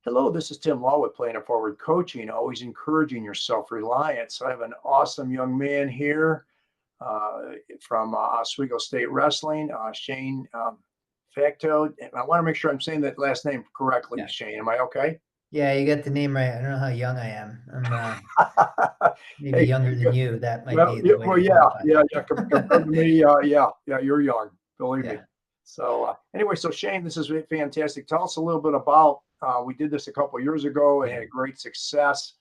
Hello, this is Tim Law with Playing It Forward Coaching, always encouraging your self-reliance. I have an awesome young man here from Oswego State Wrestling, Shane Facteau. And I want to make sure I'm saying that last name correctly, Yeah. Shane. Am I okay? Yeah, you got the name right. I don't know how young I am. I'm maybe Hey, younger than you. That might well, be the way well, to yeah, qualify yeah, it. yeah. Compared to me, yeah, you're young, believe me. Yeah. So anyway, so Shane, this is fantastic. Tell us a little bit about. We did this a couple of years ago and Yeah. had great success.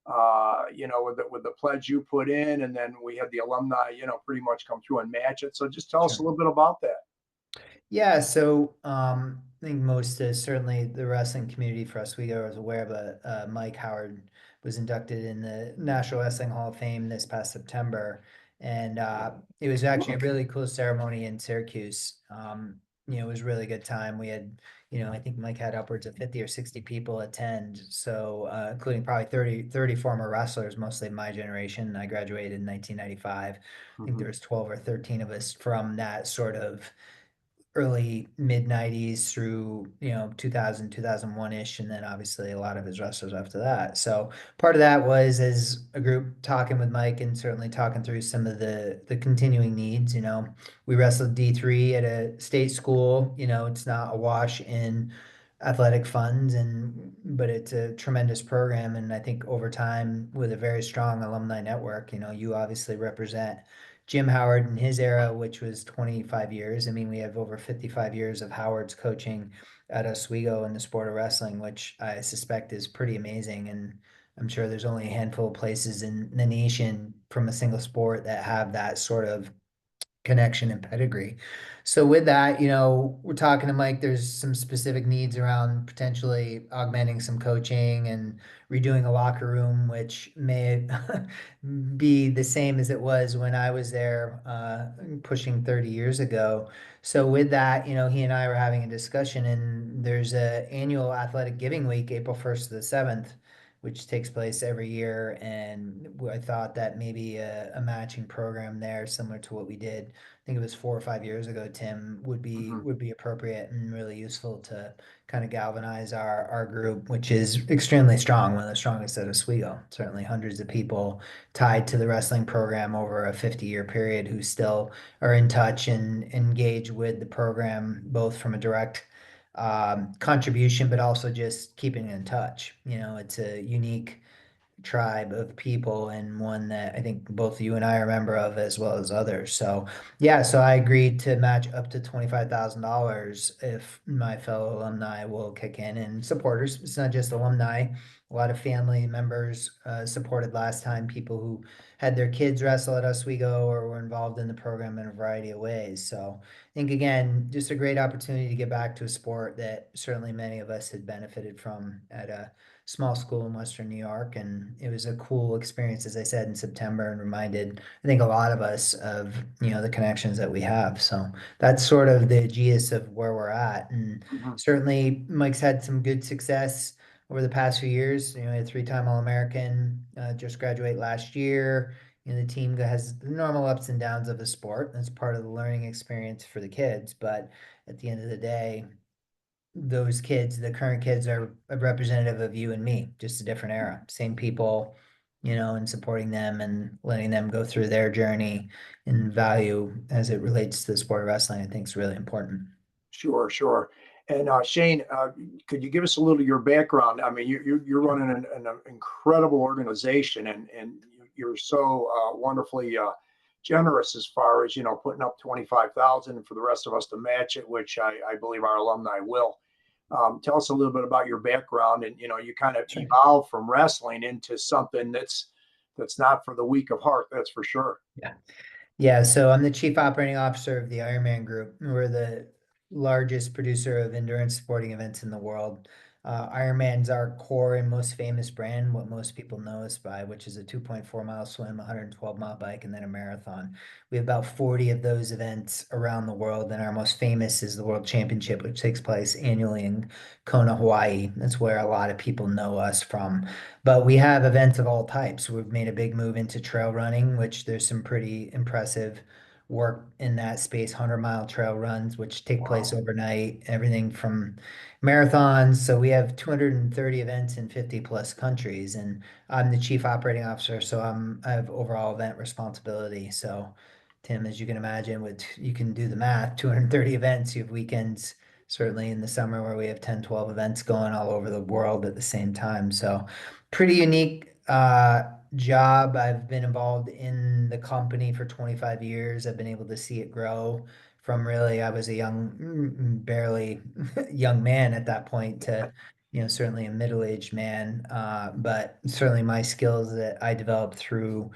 With the pledge you put in, and then we had the alumni, pretty much come through and match it. So just tell us Sure. a little bit about that. Yeah, so I think most certainly the wrestling community for Oswego is aware, but Mike Howard was inducted in the National Wrestling Hall of Fame this past September, and it was actually a really cool ceremony in Syracuse. It was a really good time. We had, I think Mike had upwards of 50 or 60 people attend, so including probably thirty former wrestlers, mostly my generation. I graduated in 1995. I think there Mhm. was 12 or 13 of us from that sort of early mid 90s through 2000 2001ish, and then obviously a lot of his wrestlers after that. So part of that was as a group talking with Mike and certainly talking through some of the continuing needs. We wrestled D3 at a state school. It's not a wash in athletic funds, but it's a tremendous program, and I think over time with a very strong alumni network. You obviously represent Jim Howard in his era, which was 25 years. I mean, we have over 55 years of Howard's coaching at Oswego in the sport of wrestling, which I suspect is pretty amazing. And I'm sure there's only a handful of places in the nation from a single sport that have that sort of connection and pedigree. So with that, we're talking to Mike, there's some specific needs around potentially augmenting some coaching and redoing a locker room, which may be the same as it was when I was there, pushing 30 years ago. So with that, he and I were having a discussion, and there's a annual athletic giving week, April 1st to the 7th, which takes place every year. And I thought that maybe a matching program there, similar to what we did, I think it was 4 or 5 years ago, Tim, would be Mhm. would be appropriate and really useful to kind of galvanize our group, which is extremely strong, one of the strongest at Oswego. Certainly hundreds of people tied to the wrestling program over a 50-year period who still are in touch and engage with the program, both from a direct contribution, but also just keeping in touch. It's a unique tribe of people and one that I think both you and I are a member of as well as others. So yeah, so I agreed to match up to $25,000 if my fellow alumni will kick in, and supporters. It's not just alumni. A lot of family members supported last time, people who had their kids wrestle at Oswego or were involved in the program in a variety of ways. So I think again, just a great opportunity to get back to a sport that certainly many of us had benefited from at a small school in Western New York. And it was a cool experience, as I said, in September, and reminded, I think, a lot of us of, the connections that we have. So that's sort of the gist of where we're at. And Mhm. certainly Mike's had some good success over the past few years. He had three-time All-American, just graduate last year. The team has the normal ups and downs of the sport. That's part of the learning experience for the kids. But at the end of the day, those kids, the current kids, are a representative of you and me, just a different era. Same people, and supporting them and letting them go through their journey and value as it relates to the sport of wrestling, I think is really important. Sure, sure. And Shane, could you give us a little of your background? I mean, you're Sure. running an incredible organization, and you're so wonderfully generous as far as putting up 25,000 for the rest of us to match it, which I believe our alumni will. Tell us a little bit about your background, and you kind of Sure. evolved from wrestling into something that's not for the weak of heart. That's for sure. Yeah. Yeah, so I'm the chief operating officer of the Ironman Group. We're the largest producer of endurance sporting events in the world. Ironman's our core and most famous brand, what most people know us by, which is a 2.4 mile swim, 112-mile bike, and then a marathon. We have about 40 of those events around the world, and our most famous is the World Championship, which takes place annually in Kona, Hawaii. That's where a lot of people know us from. But we have events of all types. We've made a big move into trail running, which there's some pretty impressive work in that space, 100-mile trail runs, which take place Wow. overnight, everything from marathons. So we have 230 events in 50 plus countries, and I'm the chief operating officer, so I have overall event responsibility. So Tim, as you can imagine, with you can do the math, 230 events, you have weekends certainly in the summer where we have 10, 12 events going all over the world at the same time. So pretty unique job. I've been involved in the company for 25 years. I've been able to see it grow from really, I was a young, barely young man at that point to, certainly a middle-aged man. But certainly my skills that I developed through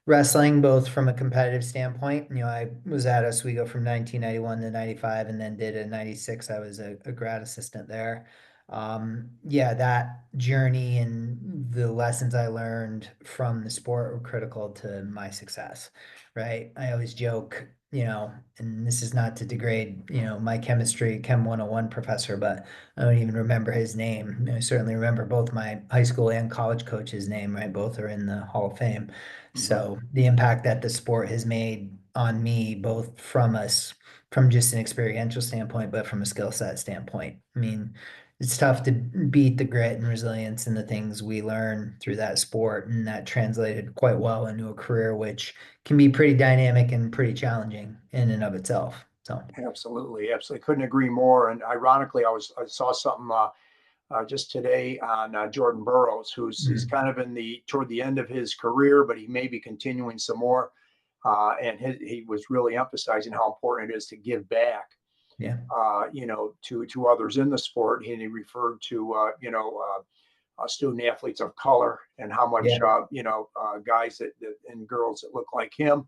wrestling, both from a competitive standpoint. I was at Oswego from 1991 to 95 and then did a 96. I was a grad assistant there. Yeah, that journey and the lessons I learned from the sport were critical to my success, right? I always joke, and this is not to degrade, my chemistry, Chem 101 professor, but I don't even remember his name. I certainly remember both my high school and college coach's name, right? Both are in the Hall of Fame. Mhm. So the impact that the sport has made on me, both from just an experiential standpoint, but from a skill set standpoint. I mean, it's tough to beat the grit and resilience and the things we learn through that sport, and that translated quite well into a career, which can be pretty dynamic and pretty challenging in and of itself. So, Absolutely, absolutely. Couldn't agree more. And ironically, I saw something just today on Jordan Burroughs, who's he's mm, kind of in the toward the end of his career, but he may be continuing some more. And he was really emphasizing how important it is to give back, yeah. to others in the sport. And he referred to student athletes of color and how much Yeah. guys and girls that look like him,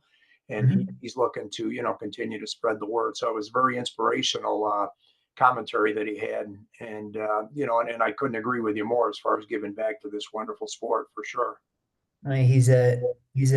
and Mhm. he's looking to continue to spread the word. So it was very inspirational commentary that he had, and and I couldn't agree with you more as far as giving back to this wonderful sport for sure. I mean, he's an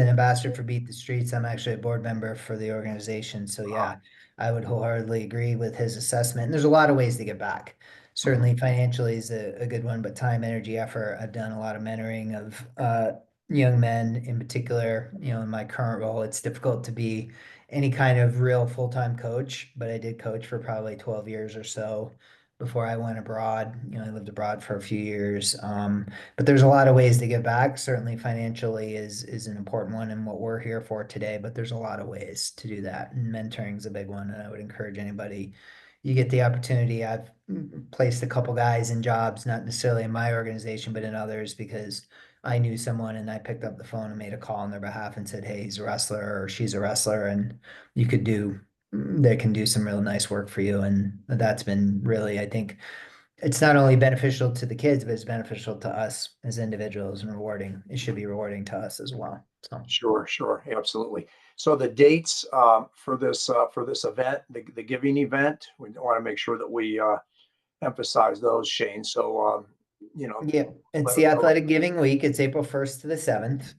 ambassador for Beat the Streets. I'm actually a board member for the organization. So Uh, yeah, I would wholeheartedly agree with his assessment. And there's a lot of ways to get back. mhm. Certainly financially is a good one, but time, energy, effort. I've done a lot of mentoring of young men in particular. In my current role, it's difficult to be any kind of real full-time coach, but I did coach for probably 12 years or so before I went abroad. I lived abroad for a few years. But there's a lot of ways to give back. Certainly financially is an important one and what we're here for today, but there's a lot of ways to do that. And mentoring is a big one. And I would encourage anybody, you get the opportunity. I've placed a couple guys in jobs, not necessarily in my organization, but in others because I knew someone and I picked up the phone and made a call on their behalf and said, hey, he's a wrestler or she's a wrestler and you could do they can do some real nice work for you. And that's been really, I think, it's not only beneficial to the kids, but it's beneficial to us as individuals and rewarding. It should be rewarding to us as well. So, Sure, sure, absolutely. So the dates for this event, the giving event, we want to make sure that we emphasize those, Shane. So yeah, it's let the us know. Athletic Giving Week. It's April 1st to the 7th.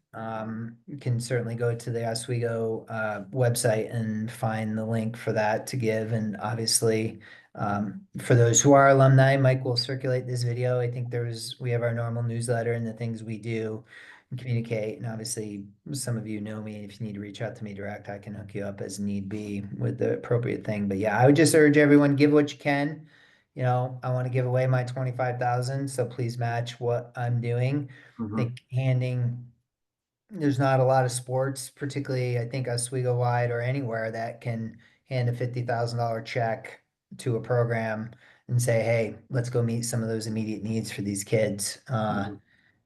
You can certainly go to the Oswego website and find the link for that to give. And obviously, for those who are alumni, Mike will circulate this video. I think we have our normal newsletter and the things we do and communicate. And obviously, some of you know me. If you need to reach out to me direct, I can hook you up as need be with the appropriate thing. But yeah, I would just urge everyone, give what you can. I want to give away my 25,000, so please match what I'm doing. I Mhm. think there's not a lot of sports, particularly I think Oswego wide or anywhere that can hand a $50,000 check to a program and say, hey, let's go meet some of those immediate needs for these kids. Mhm.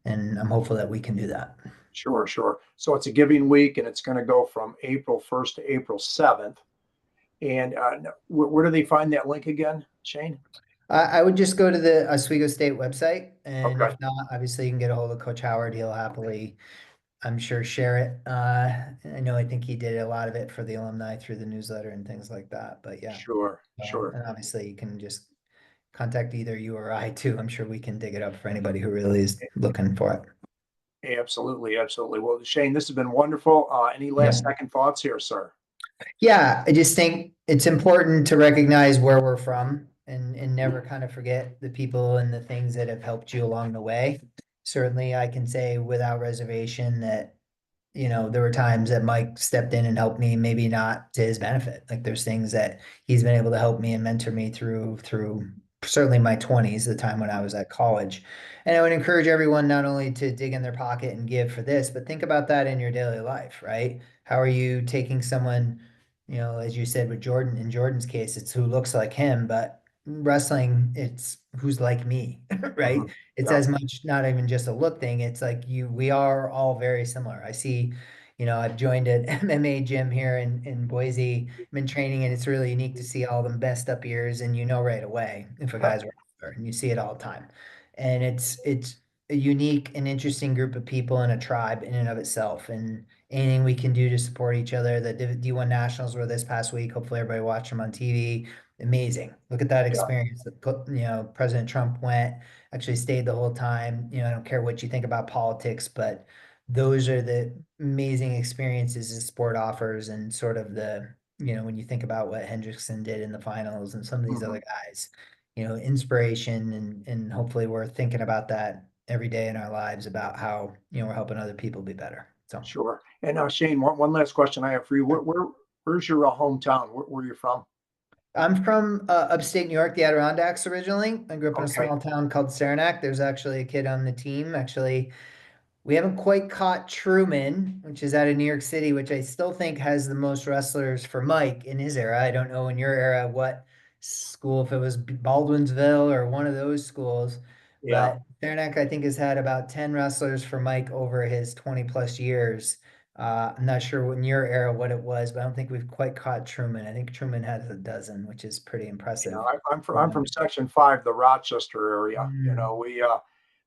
And I'm hopeful that we can do that. Sure, sure. So it's a giving week, and it's going to go from April 1st to April 7th. And where do they find that link again, Shane? I would just go to the Oswego State website, and Okay, if not, obviously you can get a hold of Coach Howard. He'll happily, I'm sure, share it. I think he did a lot of it for the alumni through the newsletter and things like that. But yeah, sure, sure. and obviously you can just contact either you or I too. I'm sure we can dig it up for anybody who really is looking for it. Absolutely, absolutely. Well, Shane, this has been wonderful. Any Yeah. last second thoughts here, sir? Yeah, I just think it's important to recognize where we're from and never kind of forget the people and the things that have helped you along the way. Certainly, I can say without reservation that there were times that Mike stepped in and helped me, maybe not to his benefit. Like there's things that he's been able to help me and mentor me through certainly my 20s, the time when I was at college. And I would encourage everyone not only to dig in their pocket and give for this, but think about that in your daily life, right? How are you taking someone, as you said with Jordan, in Jordan's case, it's who looks like him, but wrestling, it's who's like me, right? Mhm. It's Yeah, as much not even just a look thing. It's like we are all very similar. I see, I've joined an MMA gym here in Boise. I've been training, and it's really unique to see all the messed up ears, and right away if a guy's a wrestler, and you see it all the time. And it's a unique and interesting group of people in a tribe in and of itself. And anything we can do to support each other. The D1 Nationals were this past week. Hopefully everybody watched them on TV. Amazing. Look at that yeah, experience that President Trump went, actually stayed the whole time. I don't care what you think about politics, but those are the amazing experiences the sport offers, and sort of when you think about what Hendrickson did in the finals and some of these mhm, other guys, inspiration, and hopefully we're thinking about that every day in our lives about how, we're helping other people be better. So sure. And Shane, one last question I have for you. Where's your hometown? Where you from? I'm from upstate New York, the Adirondacks originally. I grew up in a Okay. small town called Saranac. There's actually a kid on the team. Actually, we haven't quite caught Truman, which is out of New York City, which I still think has the most wrestlers for Mike in his era. I don't know in your era what school, if it was Baldwinsville or one of those schools, Yeah. but Saranac, I think, has had about 10 wrestlers for Mike over his 20 plus years. I'm not sure in your era what it was, but I don't think we've quite caught Truman. I think Truman has a dozen, which is pretty Yeah, impressive. I'm from Section 5, the Rochester area. Mm, We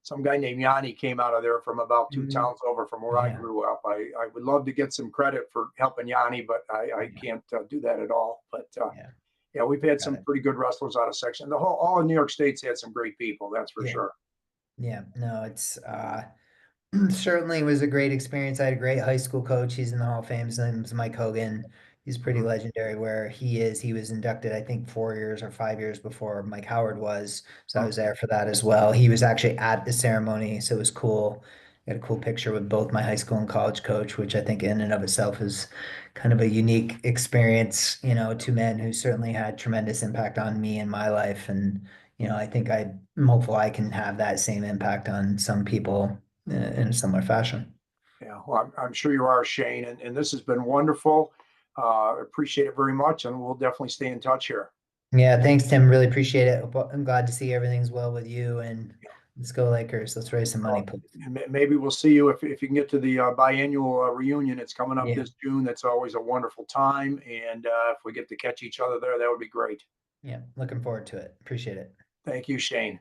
some guy named Yanni came out of there from about two mm, towns over from where I yeah, grew up. I would love to get some credit for helping Yanni, but I yeah, can't do that at all. But yeah, yeah, we've had got some it. pretty good wrestlers out of Section. The whole all of New York State's had some great people, that's for Yeah, sure. yeah. No, it's certainly was a great experience. I had a great high school coach. He's in the Hall of Fame. His name is Mike Hogan. He's pretty Mhm. legendary where he is. He was inducted, I think, 4 years or 5 years before Mike Howard was. So I was there for that as well. He was actually at the ceremony, so it was cool. Got a cool picture with both my high school and college coach, which I think in and of itself is kind of a unique experience, two men who certainly had tremendous impact on me and my life. And, I think I'm hopeful I can have that same impact on some people in a similar fashion. Yeah, well, I'm sure you are, Shane, and this has been wonderful. Appreciate it very much, and we'll definitely stay in touch here. Yeah, thanks, Tim. Really appreciate it. I'm glad to see everything's well with you, and Yeah. let's go Lakers. Let's raise some money, Uh, please. and maybe we'll see you if you can get to the biannual reunion. It's coming up Yeah, this June. That's always a wonderful time, and if we get to catch each other there, that would be great. yeah. Looking forward to it. Appreciate it. Thank you, Shane.